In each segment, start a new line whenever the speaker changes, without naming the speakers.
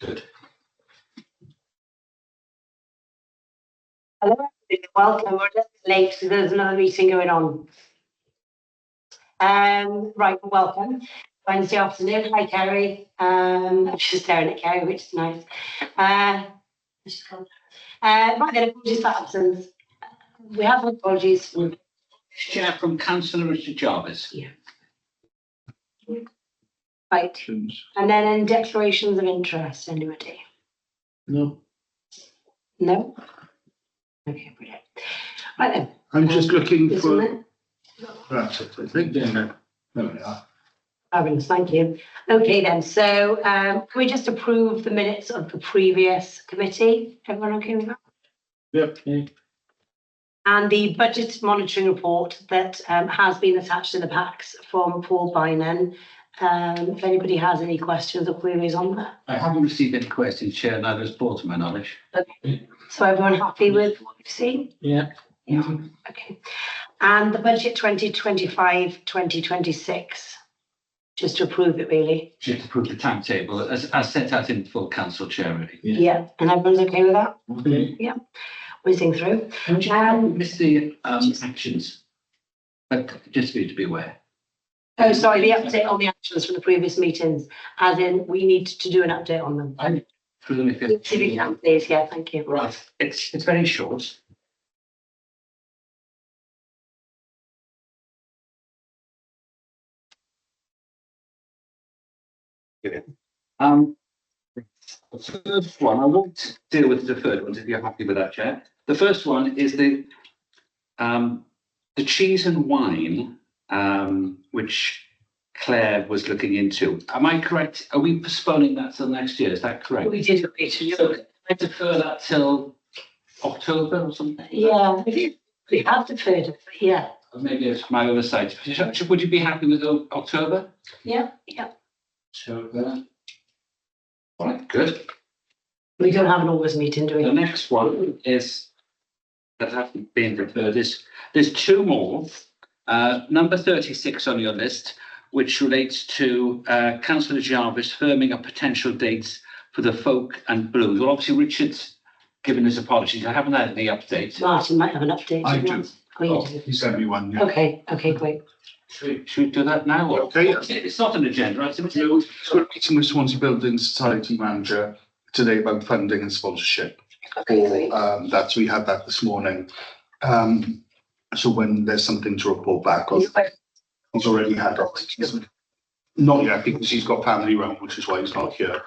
Good.
Hello, welcome. We're just late, so there's another meeting going on. Right, welcome. Wednesday afternoon. Hi, Kerry. I'm just staring at Kerry, which is nice. Right then, apologies for absence. We have apologies from
Chair from Councillor Richard Jarvis.
Yeah. Right. And then in declarations of interest, anybody?
No.
No? Okay, brilliant. Right then.
I'm just looking
Isn't
for.
it?
That's it, I think. Yeah. There we are.
Fabulous, thank you. Okay then, so can we just approve the minutes of the previous committee? Everyone okay with that?
Yep.
And the budget monitoring report that has been attached to the packs from Paul Bynon. If anybody has any questions or queries on that.
I haven't received any questions, Chair, neither has Paul to my knowledge.
Okay. So everyone happy with what you've seen?
Yeah.
Yeah. Okay. And the budget 2025-2026. Just to approve it, really.
Just approve the timetable as set out in full council, Chair, really.
Yeah. And everyone's okay with that?
Okay.
Yeah. Whizzing through.
Miss the actions. Just for you to be aware.
Oh, sorry, the update on the actions from the previous meetings, as in we need to do an update on them.
Through them if
If you can, please, yeah, thank you.
Right, it's very short. The first one, I won't deal with the deferred ones if you're happy with that, Chair. The first one is the cheese and wine, which Claire was looking into. Am I correct? Are we postponing that till next year? Is that correct?
We did agree to
So can I defer that till October or something?
Yeah, we have deferred it, but yeah.
Or maybe it's my oversight. Would you be happy with October?
Yeah, yeah.
October. All right, good.
We don't have an August meeting, do
The
we?
next one is that haven't been deferred. There's two more. Number 36 on your list, which relates to Councillor Jarvis firming up potential dates for the folk and blues. Well, obviously Richard's given his apologies. I haven't had any update.
Martin might have an update.
I
do.
do.
Oh, you do.
He sent me one. Yeah.
Okay, great.
Should we do that now? Or?
Okay.
It's not an agenda, right?
So we've got a meeting with Swansea Building Society manager today about funding and sponsorship.
Okay, great.
That's we had that this morning. So when there's something to report back on, he's already had it. Not yet because he's got family around, which is why he's not here.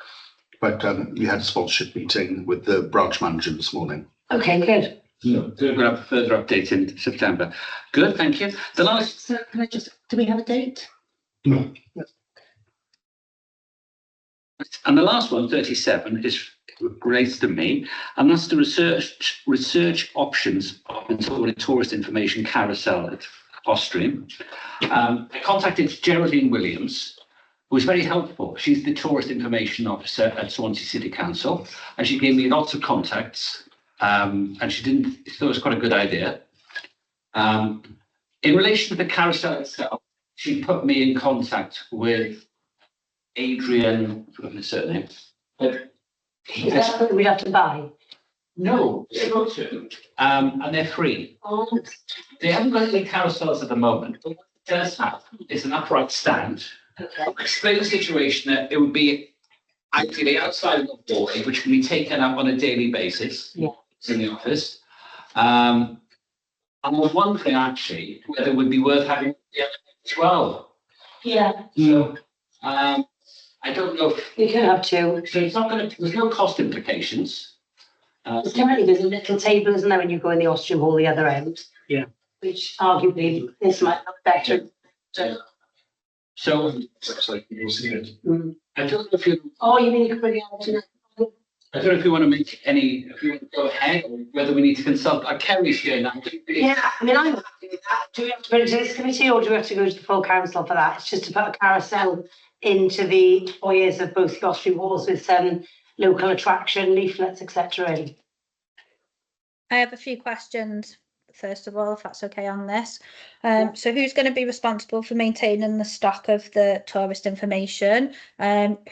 But we had a sponsorship meeting with the branch manager this morning.
Okay, good.
So we'll have a further update in September. Good, thank you. The last.
So can I just, do we have a date?
No.
And the last one, 37, relates to me, and that's the research options of the tourist information carousel at Ostream. I contacted Geraldine Williams, who was very helpful. She's the tourist information officer at Swansea City Council, and she gave me lots of contacts, and she thought it was quite a good idea. In relation to the carousel itself, she put me in contact with Adrian, I forgot his surname.
Is that something we have to buy?
No, and they're free.
Oh,
They haven't got any carousels at the moment, but what it does have is an upright stand.
okay.
I'll explain the situation that it would be ideally outside of the hallway, which can be taken up on a daily basis.
Yeah.
In the office. And I was wondering actually whether it would be worth having the other as well.
Yeah,
So I don't know if
you can have two.
so it's not going to, there's no cost implications.
Currently, there's a little table, isn't there, when you go in the Austrian Hall the other end?
Yeah.
Which arguably this might look better.
So
Looks like you'll see it.
I don't know if you,
Oh, you mean you could bring it out to
I don't know if you want to make any, if you want to go ahead or whether we need to consult. Kerry's here now.
Yeah, I mean, I'm happy with that. Do we have to put it to this committee or do we have to go to the full council for that? It's just to put a carousel into the foyers of both the Austrian halls with some local attraction, leaflets, etc. in.
I have a few questions first of all, if that's okay on this. So who's going to be responsible for maintaining the stock of the tourist information?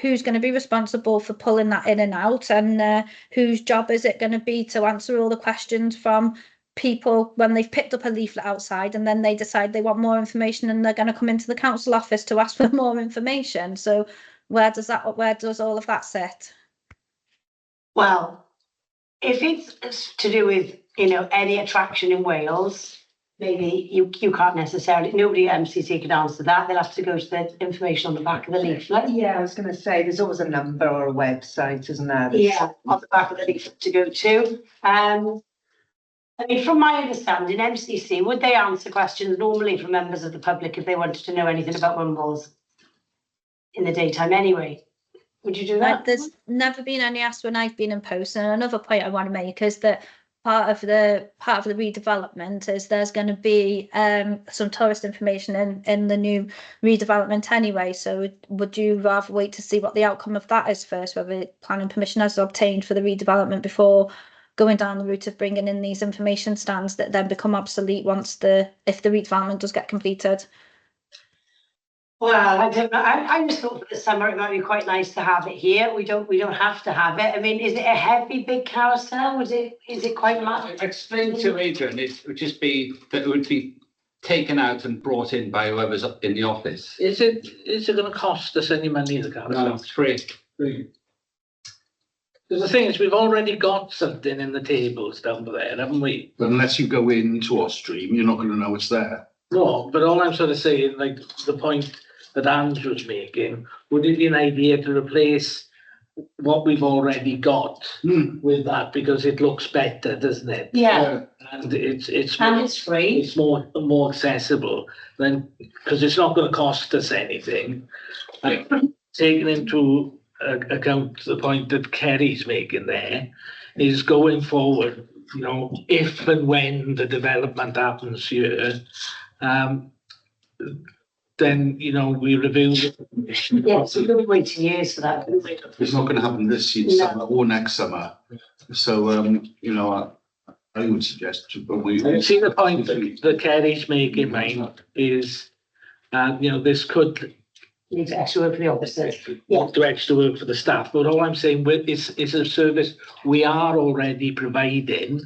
Who's going to be responsible for pulling that in and out? And whose job is it going to be to answer all the questions from people when they've picked up a leaflet outside and then they decide they want more information and they're going to come into the council office to ask for more information? So where does all of that sit?
Well, if it's to do with, any attraction in Wales, maybe you can't necessarily, nobody at MCC can answer that. They'll have to go to the information on the back of the leaflet.
Yeah, I was going to say, there's always a number or a website, isn't there?
Yeah, on the back of the leaflet to go to. From my understanding, MCC, would they answer questions normally from members of the public if they wanted to know anything about Wimbles in the daytime anyway? Would you do that?
There's never been any asked when I've been in post. And another point I want to make is that part of the redevelopment is there's going to be some tourist information in the new redevelopment anyway. So would you rather wait to see what the outcome of that is first, whether planning permission has obtained for the redevelopment before going down the route of bringing in these information stands that then become obsolete if the redevelopment does get completed?
Well, I don't know. I just thought for the summer it might be quite nice to have it here. We don't have to have it. Is it a heavy big carousel? Is it quite much?
Explain to Adrian, it would just be that it would be taken out and brought in by whoever's up in the office.
Is it going to cost us any money, the carousel?
No, it's free.
Because the thing is, we've already got something in the tables down there, haven't we?
But unless you go into Ostream, you're not going to know it's there.
No, but all I'm sort of saying, like the point that Ange was making, would it be an idea to replace what we've already got with that, because it looks better, doesn't it?
Yeah.
And it's
free.
It's more accessible than, because it's not going to cost us anything. And taking into account the point that Kerry's making there, is going forward, if and when the development happens here, then we review the permission.
Yes, we're going to be waiting years for that.
It's not going to happen this summer or next summer. So, I would suggest, but
You see the point that Kerry's making, mate, is, this could
Needs extra work for the officers.
do extra work for the staff. But all I'm saying it's a service we are already providing.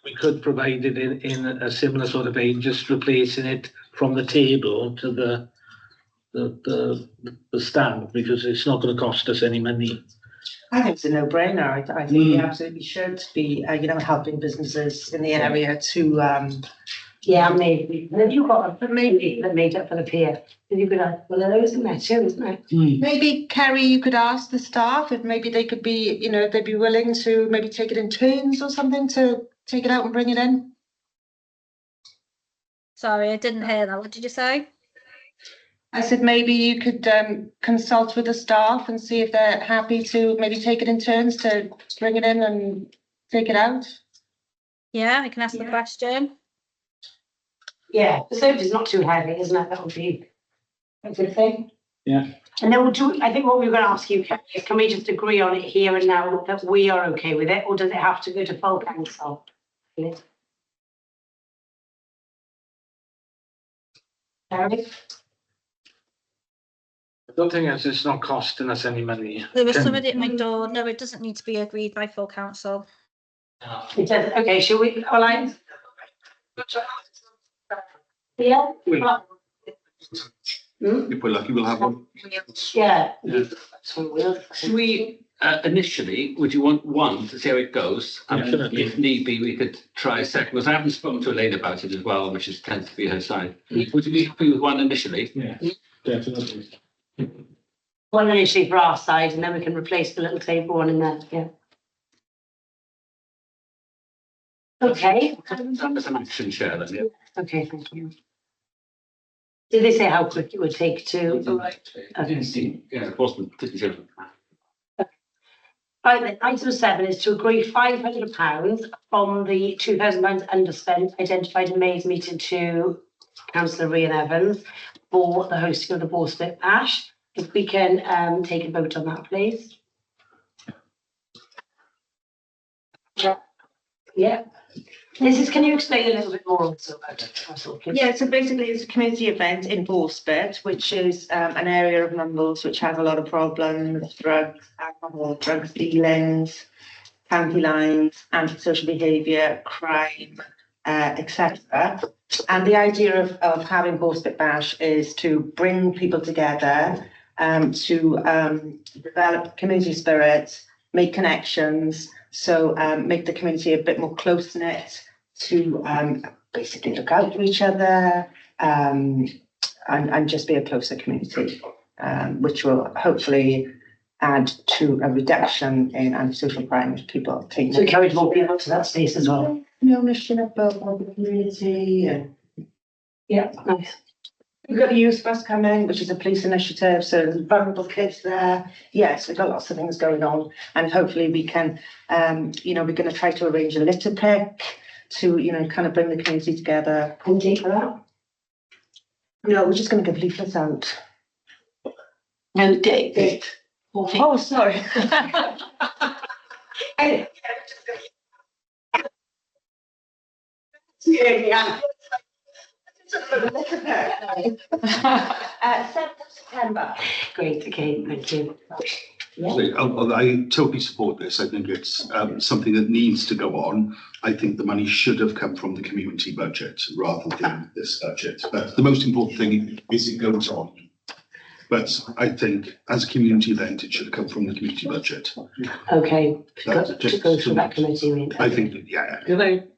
We could provide it in a similar sort of vein, just replacing it from the table to the stand, because it's not going to cost us any money.
I think it's a no-brainer. I think we absolutely should be, helping businesses in the area to.
Yeah, maybe. Have you got maybe that made up for the pier? Have you got one of those in there too, isn't it?
Maybe, Kerry, you could ask the staff if maybe they could be, they'd be willing to maybe take it in turns or something to take it out and bring it in.
Sorry, I didn't hear that. What did you say?
I said maybe you could consult with the staff and see if they're happy to maybe take it in turns to bring it in and take it out.
Yeah, I can ask the question.
Yeah, the soap is not too heavy, isn't it? That would be a good thing.
Yeah.
And then I think what we were going to ask you, Kerry, is can we just agree on it here and now that we are okay with it, or does it have to go to full council? Kerry?
I don't think it's not costing us any money.
There was somebody at my door. No, it doesn't need to be agreed by full council.
It does. Okay, shall we? Yeah.
if we're lucky, we'll have one.
Yeah.
Should we, initially, would you want one to see how it goes? And
Definitely.
if need be, we could try a second, because I haven't spoken to Elaine about it as well, which tends to be her side. Would you be happy with one initially?
Yeah, definitely.
One initially for our side, and then we can replace the little table one in there. Yeah. Okay.
That's an action share then, yeah.
Okay, thank you. Did they say how quick it would take to?
Yeah, it wasn't.
Right, then, item 7 is to agree £500 from the £2,000 underspent identified in May's meeting to Councillor Rhian Evans for the hosting of the Borsford Ash. If we can take a vote on that, please. Yeah. Can you explain a little bit more also about it, Russell, please?
Yeah, so basically it's a community event in Borspet, which is an area of Mumbles which has a lot of problems, drugs, alcohol, drug dealings, county lines, antisocial behaviour, crime, etc. And the idea of having Borspet Bash is to bring people together, to develop community spirit, make connections, so make the community a bit more close-knit, to basically look out for each other, and just be a closer community, which will hopefully add to a reduction in antisocial crime if people take.
So encourage more people to that space as well.
Ownership of the community, and
Yeah, nice.
we've got the Youth Bus coming, which is a police initiative, so there's vulnerable kids there. Yes, we've got lots of things going on, and hopefully we can, we're going to try to arrange a litter pick to, kind of bring the community together.
And date for that?
No, we're just going to give leaflets out.
No date.
Oh, sorry. Anyway, yeah. 7th of September.
Great, okay, thank you. Yeah.
I totally support this. I think it's something that needs to go on. I think the money should have come from the community budget rather than this budget. But the most important thing is it goes on. But I think as a community event, it should come from the community budget.
Okay,
That's
to
just-
go through that committee, I mean.
I think, that, yeah.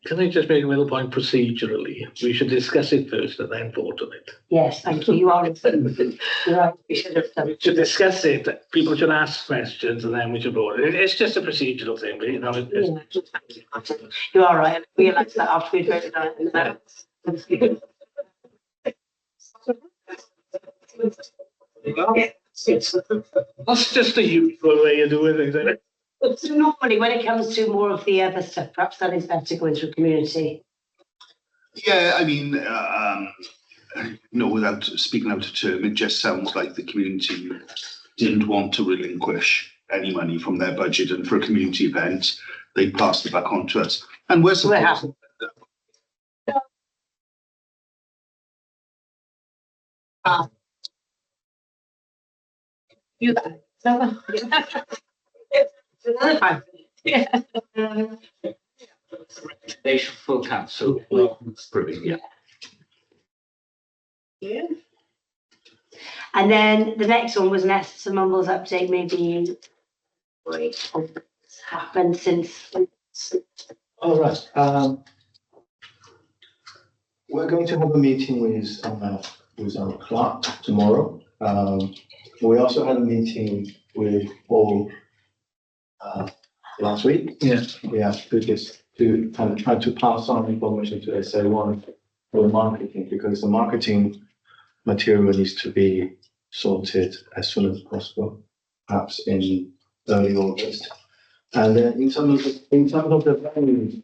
Can I just make a little point procedurally? We should discuss it first and then vote on it.
Yes, thank you, you are, you're right, we should have done.
We should discuss it, people should ask questions and then we should vote. It's just a procedural thing, but
You are right, I realised that after we voted on it.
that's just a usual way of doing things, isn't it?
So normally, when it comes to more of the other stuff, perhaps that is better going through community.
Yeah, I mean, without speaking out of term, it just sounds like the community didn't want to relinquish any money from their budget, and for a community event, they passed it back on to us. And we're supposed
You. Another time. Yeah.
Recommendation full council. Brilliant, yeah.
And then the next one was an Essex and Mumbles update, maybe what's happened since.
All right. We're going to have a meeting with our clerk tomorrow. We also had a meeting with Paul last week.
Yes.
Yeah, because to kind of try to pass on information to SA1 for the marketing, because the marketing material needs to be sorted as soon as possible, perhaps in early August. And then in terms of the venue,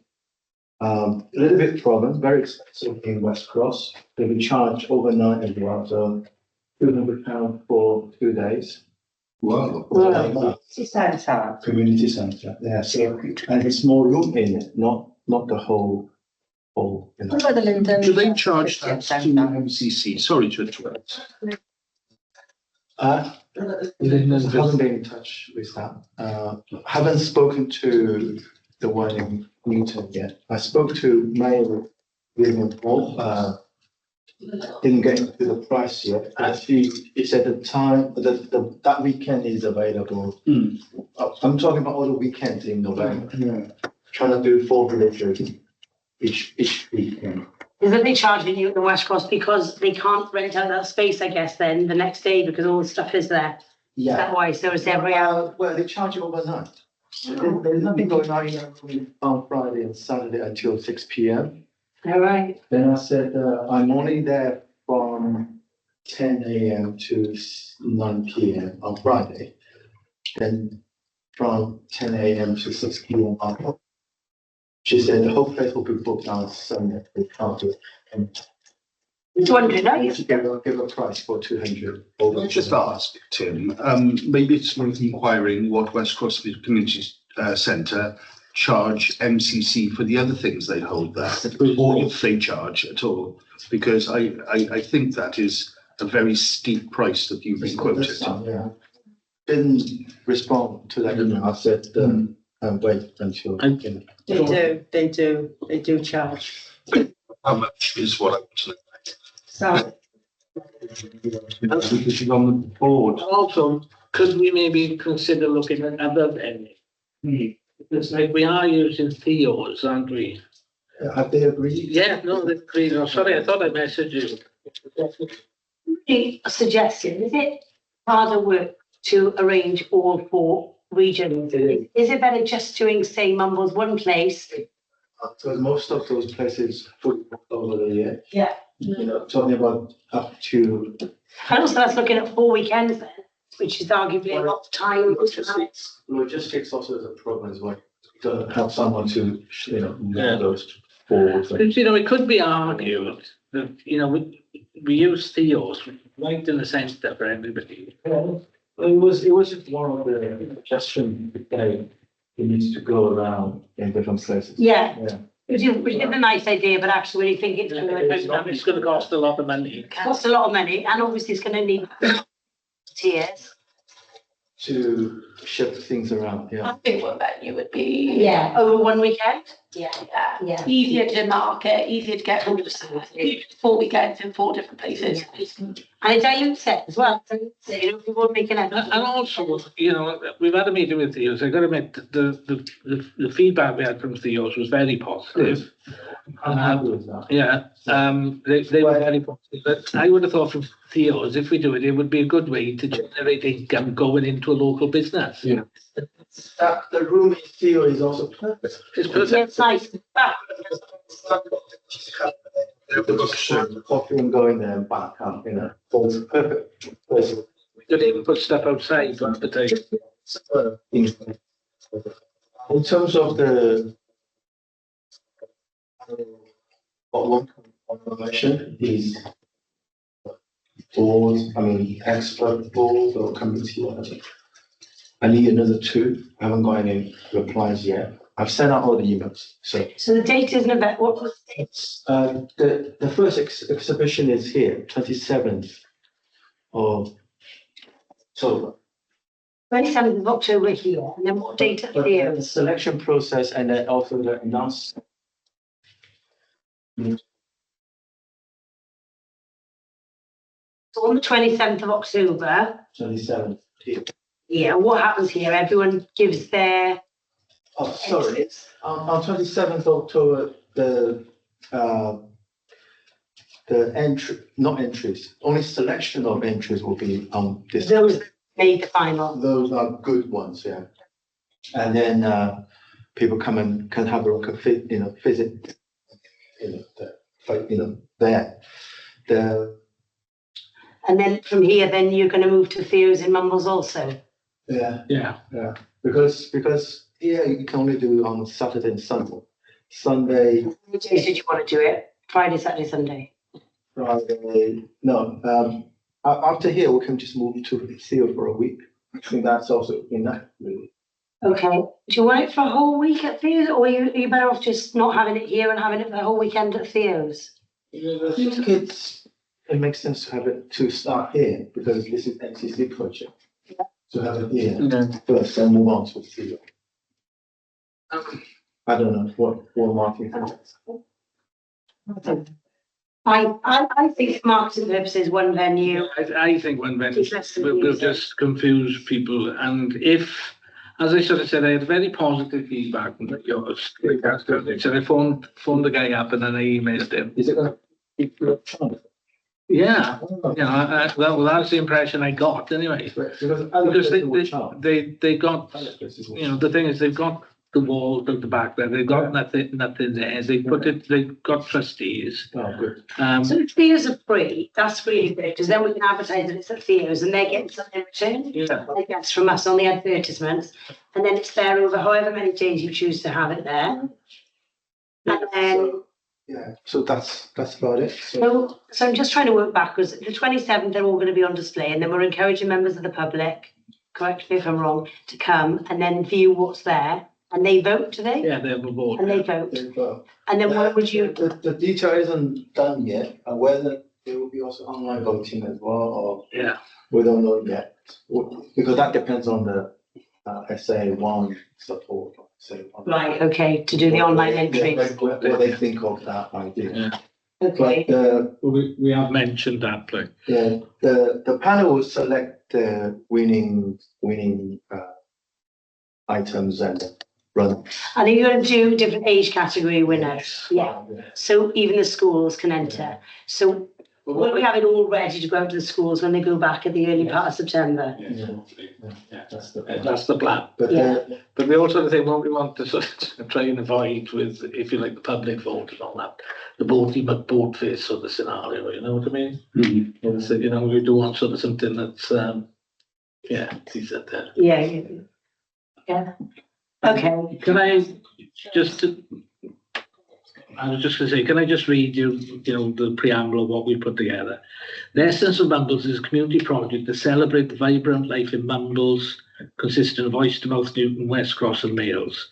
a little bit problem, very expensive in West Cross. They will charge overnight as well, so £200 for 2 days.
Wow.
Community centre, yeah, so, and it's more room in it, not the whole. You know.
What about the Linden?
Do they charge that to MCC? Sorry to interrupt.
I haven't been in touch with that. Haven't spoken to the one in Newton yet. I spoke to Mayor William Paul. Didn't get into the price yet. He said the time that weekend is available. I'm talking about all the weekends in November.
Yeah.
Trying to do 4 villages each weekend.
Isn't they charging you at the West Cross because they can't rent out that space, I guess, then the next day because all the stuff is there? Is that why? So it's every hour?
Well, they charge you overnight. There's nothing going on Friday and Saturday until 6 p.m.
All right.
Then I said, I'm only there from 10 a.m. to 9 p.m. on Friday. Then from 10 a.m. to 6 p.m. on. She said the whole place will be booked on Sunday. We can't do it.
It's wondering, are you?
Give a price for 200.
Can I just ask, Tim, maybe it's worth inquiring what West Cross Community Centre charge MCC for the other things they hold there, or if they charge at all, because I think that is a very steep price that you've been quoted.
Yeah. Didn't respond to that email. I said, wait until.
They do charge.
How much is what I want to know?
So,
Because you're on the board.
Also, could we maybe consider looking at other venues? It's like we are using Theo's, aren't we?
Have they agreed?
Yeah, no, they agreed. Oh, sorry, I thought I messaged you.
A suggestion, is it harder work to arrange all 4 regions? Is it better just doing, say, Mumbles one place?
Because most of those places fully booked over the year.
Yeah.
You know, talking about up to.
And also that's looking at 4 weekends then, which is arguably a lot of time.
Logistics also is a problem as well. To have someone to, you know,
Yeah.
move those forward.
Because, you know, it could be argued that, you know, we use Theo's right in the centre for everybody.
Well, it was just one of the suggestions that it needs to go around in different places.
Yeah,
Yeah.
which is a nice idea, but actually when you think it through,
It's going to cost a lot of money.
it costs a lot of money and obviously it's going to need tiers.
To shift things around, yeah.
I think one venue would be.
Yeah, over one weekend?
Yeah.
Yeah.
Easier to market, easier to get 4 weekends in 4 different places.
And it dilutes it as well, so you know, people are making it.
And also, you know, we've had a meeting with Theo's. I got to admit, the feedback we had from Theo's was very positive.
I'm happy with that.
Yeah, they were very positive. But I would have thought from Theo's, if we do it, it would be a good way to generate income going into a local business.
Yeah. The room in Theo is also perfect.
It's perfect.
It's nice. Ah,
The coffee and going there and back up, you know, it's perfect. Place.
We could even put stuff outside on the table.
In terms of the one confirmation is board, I mean, expert board or committee, whatever. I need another 2. I haven't got any replies yet. I've sent out all the emails, so.
So the date isn't about, what was it?
The first exhibition is here, 27th of October.
27th of October here, and then what date at
But
Theo?
the selection process and then also the announcement.
So on the 27th of October,
27th here.
yeah, what happens here? Everyone gives their
Oh, sorry. On 27th October, the not entries, only selection of entries will be on this.
those made the final.
Those are good ones, yeah. And then people come and can have a look at visit, there.
And then from here, then you're going to move to Theo's in Mumbles also.
Yeah,
Yeah.
because here you can only do on Saturday and Sunday. Sunday,
Which days did you want to do it? Friday, Saturday, Sunday?
Friday, no. After here, we can just move to Theo for a week. I think that's also enough, really.
Okay. Do you want it for a whole week at Theo's, or are you better off just not having it here and having it for the whole weekend at Theo's?
I think it makes sense to have it to start here because this is NCC project.
Yeah.
To have it here
Yeah.
first and move on to Theo. I don't know what marketing.
I think for marketing purposes, one venue.
I think one venue
It's less than
will
music.
just confuse people. And if, as I sort of said, I had very positive feedback from yours. So I phoned the guy up and then I emailed him.
Is it going to be free of charge?
Yeah, well, that's the impression I got anyway.
Because other
Because
places will charge.
they got,
Other places will
you know, the thing is they've got the wall at the back there. They've got nothing there. They've got trustees.
Oh, good.
So if Theo's are free, that's really good, because then we can advertise that it's at Theo's and they're getting something in return.
Yeah.
I guess from us on the advertisements, and then it's there over however many days you choose to have it there. And then,
Yeah, so that's about it. So,
so I'm just trying to work backwards. The 27th, they're all going to be on display, and then we're encouraging members of the public, correct me if I'm wrong, to come and then view what's there. And they vote, do they?
Yeah, they have a vote.
And they vote.
They've,
And then when would you,
The detail isn't done yet, and whether there will be also online voting as well, or
Yeah,
we don't know yet. Because that depends on the SA1 support.
right, okay, to do the online entries?
What they think of that idea.
Okay,
But
we have mentioned that, like.
yeah, the panel will select the winning items and run.
and are you going to do different age category winners? Yeah, so even the schools can enter. So will we have it all ready to go out to the schools when they go back at the early part of September?
That's the plan.
That's the plan.
But
Yeah.
But we also think what we want to sort of try and avoid with, if you like, the public vote and all that, the boaty but boat face sort of scenario, you know what I mean? And so, you know, we do want sort of something that's, decent there.
Yeah. Yeah. Okay,
Can I just, I was just gonna say, can I just read you, the preamble of what we put together? The Essence of Mumbles is a community project to celebrate the vibrant life in Mumbles, consisting of Oystermouth, Newton, West Cross and Males,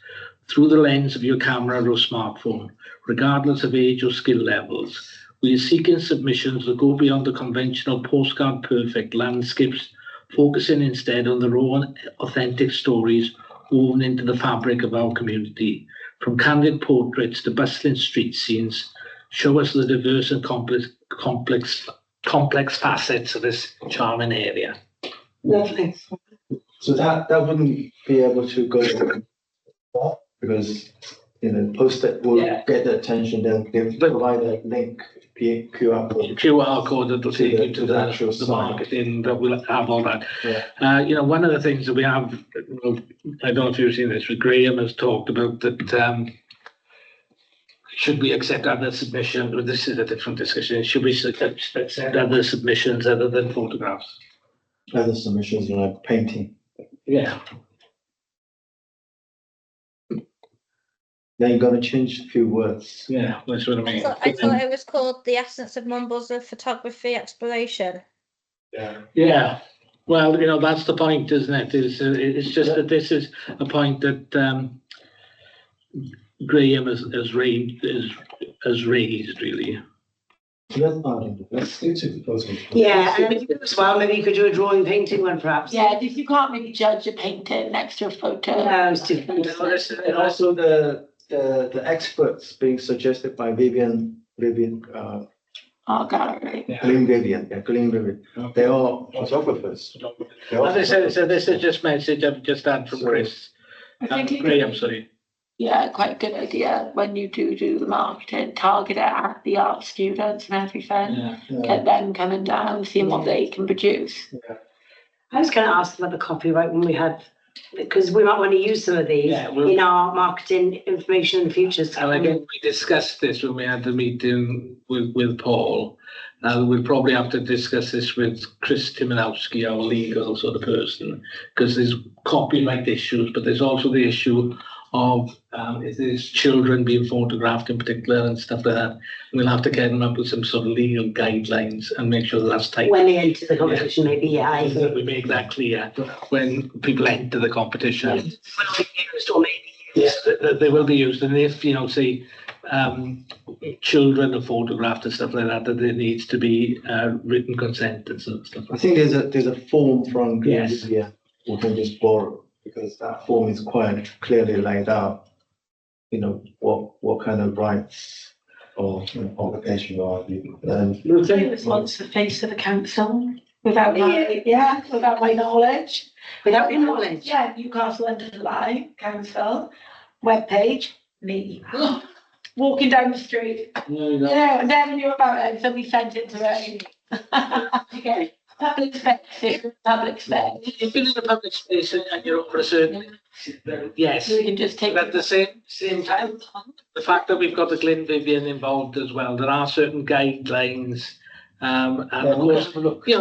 through the lens of your camera or smartphone, regardless of age or skill levels. We are seeking submissions that go beyond the conventional postcard perfect landscapes, focusing instead on the raw and authentic stories woven into the fabric of our community. From candid portraits to bustling street scenes, show us the diverse and complex facets of this charming area.
lovely.
So that wouldn't be able to go because post-it will
Yeah.
get the attention, then they provide a link, QR code.
QR code that will take you to
the actual
the
site.
marketing, that will have all that.
Yeah.
One of the things that we have, I don't know if you've seen this, but Graham has talked about that, should we accept other submissions, well, this is a different discussion, should we accept other submissions other than photographs?
Other submissions like painting.
Yeah.
Then you're gonna change a few words.
Yeah, that's what I mean.
I thought it was called The Essence of Mumbles of Photography Exploration.
Yeah, well, that's the point, isn't it? It's just that this is a point that Graham has raised, really.
Let's stick to the proposal.
Yeah, and if you do as well, maybe you could do a drawing painting one perhaps.
Yeah, if you can't really judge a painting next to a photo.
No, it's different.
And also the experts being suggested by Vivian,
Art gallery.
Glenn Vivian. They are photographers.
As I said, so this is just message I've just had from Chris.
I think it
Graham,
could be,
sorry.
yeah, quite a good idea when you do the marketing, target it at the art students and everything.
Yeah.
Get them coming down, seeing what they can produce.
I was going to ask about the copyright when we had, because we might want to use some of these
Yeah,
in our marketing information in the future.
And again, we discussed this when we had the meeting with Paul. We'll probably have to discuss this with Chris Timanowski, our legal sort of person, because there's copyright issues, but there's also the issue of if there's children being photographed in particular and stuff like that. We'll have to get them up with some sort of legal guidelines and make sure that's tight.
When they enter the competition, maybe, yeah. I
That we make that clear when people enter the competition.
will be used or maybe
Yeah, they will be used, and if, say, children are photographed and stuff like that, that there needs to be written consent and stuff.
I think there's a form from
Yes.
Glenn we can just borrow, because that form is quite clearly laid out. What kind of rights or obligation are you?
This wants the face of the council without without my knowledge.
Without your knowledge?
Yeah, Newcastle Under Lyme Council webpage, me walking down the street. I never knew about it. Somebody sent it to me. Okay. Public space, public space.
You've been in a public space and you're over a certain, yes.
So we can just take.
But at the same time, the fact that we've got the Glenn Vivian involved as well, there are certain guidelines. And of course,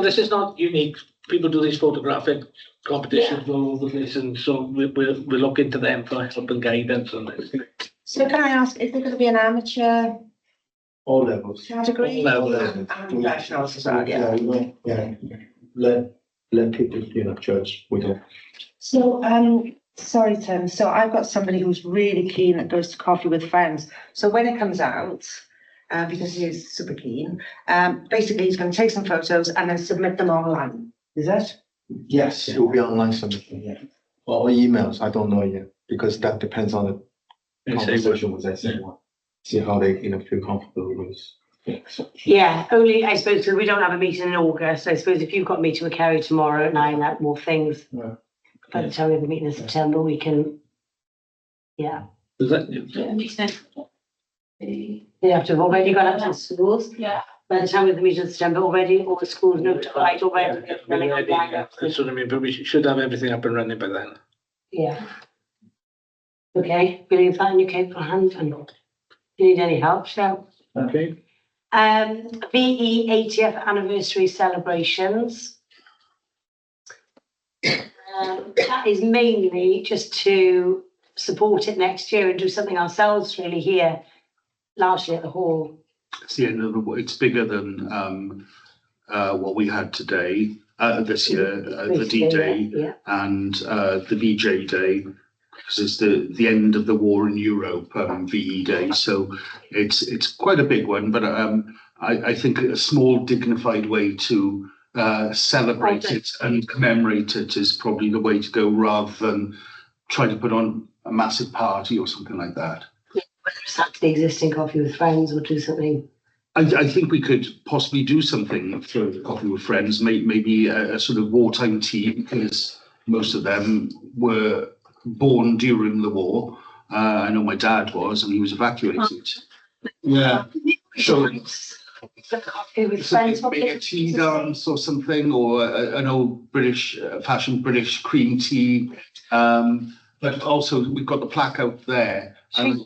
this is not unique. People do these photographic competitions all over the place, and so we'll look into them for help and guidance on this.
So can I ask, is there going to be an amateur
All levels.
category?
All levels.
And professionals as well, yeah.
Yeah. Let people, judge. We don't.
So, Sorry, Tim. So I've got somebody who's really keen that goes to Coffee with Friends. So when it comes out, because he is super keen, basically he's going to take some photos and then submit them online. Is that?
Yes, it will be online submission, yeah. Or emails, I don't know yet, because that depends on the conversation with SAY1. See how they, feel comfortable with it.
Yeah, only I suppose because we don't have a meeting in August. I suppose if you've got a meeting with Kerry tomorrow and iron out more things,
Yeah.
by the time we have a meeting in September, we can. Yeah,
Does that,
Yeah, makes sense.
they have to have already gone out to the schools.
Yeah.
By the time we have the meeting in September, already all the schools notified already.
that's what I mean, but we should have everything up and running by then.
Yeah. Okay, we leave that in your capable hands, and if you need any help, shout.
Okay.
VE 80th anniversary celebrations. That is mainly just to support it next year and do something ourselves really here, largely at the hall.
It's the end of the, it's bigger than what we had today, this year, the D-Day
Yeah.
and the VJ Day, because it's the end of the war in Europe, VE Day. So it's quite a big one, but I think a small dignified way to celebrate it and commemorate it is probably the way to go, rather than try to put on a massive party or something like that.
Whether it's at the existing Coffee with Friends or do something.
I think we could possibly do something for Coffee with Friends, maybe a sort of wartime tea, because most of them were born during the war. I know my dad was, and he was evacuated. Yeah. So
Coffee with Friends.
maybe a tea dance or something, or an old British, fashioned British cream tea. But also we've got the plaque out there. And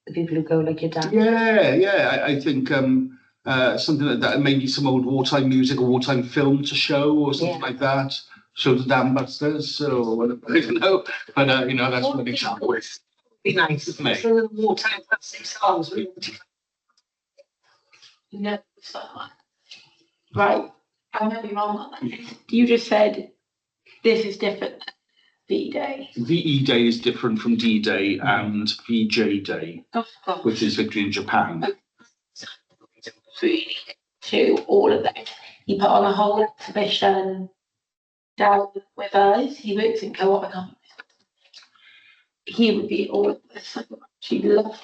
The people who go like your dad.
yeah, I think something like that, maybe some old wartime music or wartime film to show or something like that. Show the Dam Busters or whatever, I don't know. But that's what an example is.
Be nice.
Isn't it?
So the wartime classic songs.
No, it's not. Right, I might be wrong on that. You just said this is different than V-Day.
VE Day is different from D-Day and VJ Day,
Oh, God.
which is Victory in Japan.
To all of this. He put on a whole exhibition down with us. He works in Co-op economics. He would be all of this. She loved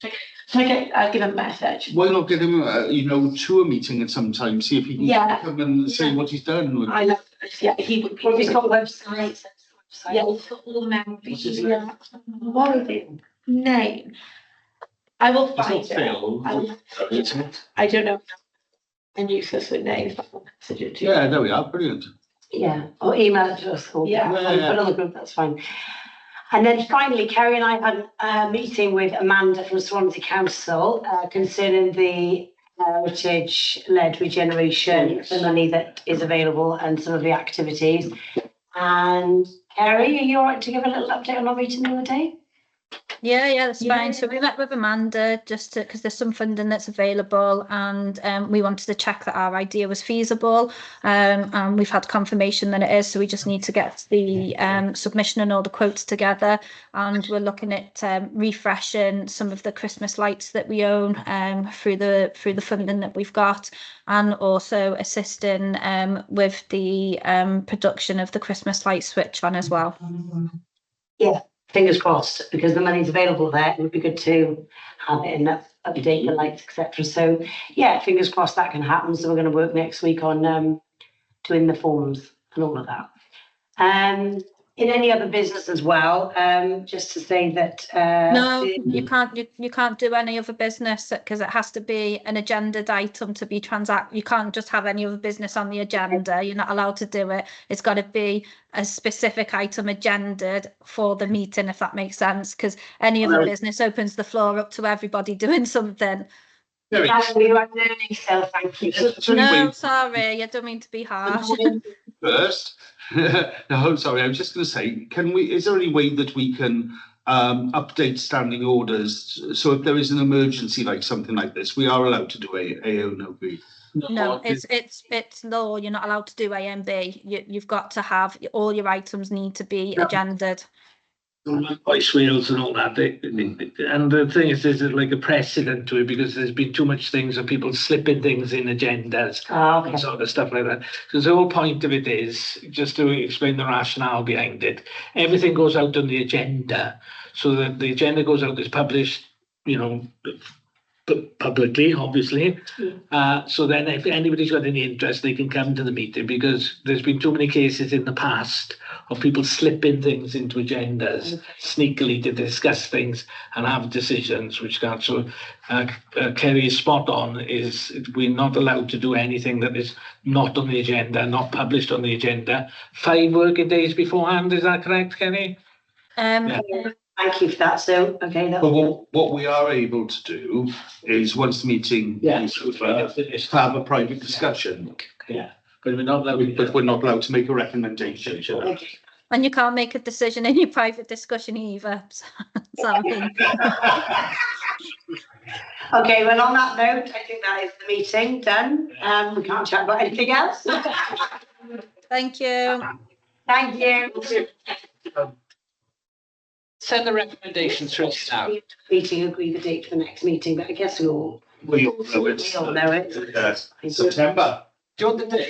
it. So I'll give him a message.
Why not get him, to a meeting at some time, see if he can
Yeah.
come and say what he's done.
I love this. Yeah, he would be.
Well, he's got websites.
Yeah, he's got all the memories.
What's his
Yeah. What is it? Name. I will
It's
find
not
it.
Phil.
I will- I don't know. I'm useless with names, but I'll message it to you.
Yeah, there we are, brilliant.
Yeah, or email it to us. Or
Yeah.
put it on the group, that's fine. And then finally, Kerry and I had a meeting with Amanda from Swansea Council concerning the heritage-led regeneration, the money that is available and some of the activities. And Kerry, are you all right to give a little update on our meeting the other day?
Yeah, that's
Yeah.
fine. So we met with Amanda just because there's some funding that's available, and we wanted to check that our idea was feasible. And we've had confirmation that it is. So we just need to get the submission and all the quotes together. And we're looking at refreshing some of the Christmas lights that we own through the funding that we've got, and also assisting with the production of the Christmas light switch on as well.
Yeah. Fingers crossed, because the money's available there. It would be good to have it and update the lights, etc. So yeah, fingers crossed that can happen. So we're going to work next week on doing the forms and all of that. In any other business as well, just to say that
No, you can't do any other business because it has to be an agendaed item to be transacted. You can't just have any other business on the agenda. You're not allowed to do it. It's got to be a specific item agendaed for the meeting, if that makes sense, because any other business opens the floor up to everybody doing something.
we are learning still, thank you.
No, sorry, I don't mean to be harsh.
First, no, sorry, I was just going to say, is there any way that we can update standing orders? So if there is an emergency like something like this, we are allowed to do AO, no, we?
No, it's law. You're not allowed to do A and B. You've got to have, all your items need to be agendaed.
Voice wheels and all that. And the thing is, there's like a precedent to it because there's been too much things of people slipping things in agendas
Oh, okay.
and sort of stuff like that. Because the whole point of it is, just to explain the rationale behind it, everything goes out on the agenda. So that the agenda goes out, is published, publicly, obviously. So then if anybody's got any interest, they can come to the meeting, because there's been too many cases in the past of people slipping things into agendas sneakily to discuss things and have decisions which can't. So Kerry is spot on, is we're not allowed to do anything that is not on the agenda, not published on the agenda 5 working days beforehand. Is that correct, Kerry?
Thank you for that. So, okay.
But what we are able to do is, once the meeting is over, is have a private discussion.
Yeah, but we're not allowed.
But we're not allowed to make a recommendation.
And you can't make a decision in your private discussion either.
Okay, well, on that note, I think that is the meeting done. We can't chat about anything else.
Thank you.
Thank you.
Send the recommendations through now.
Meeting, agree the date for the next meeting, but I guess we all
We all know it.
know it.
September.
Do you want the date?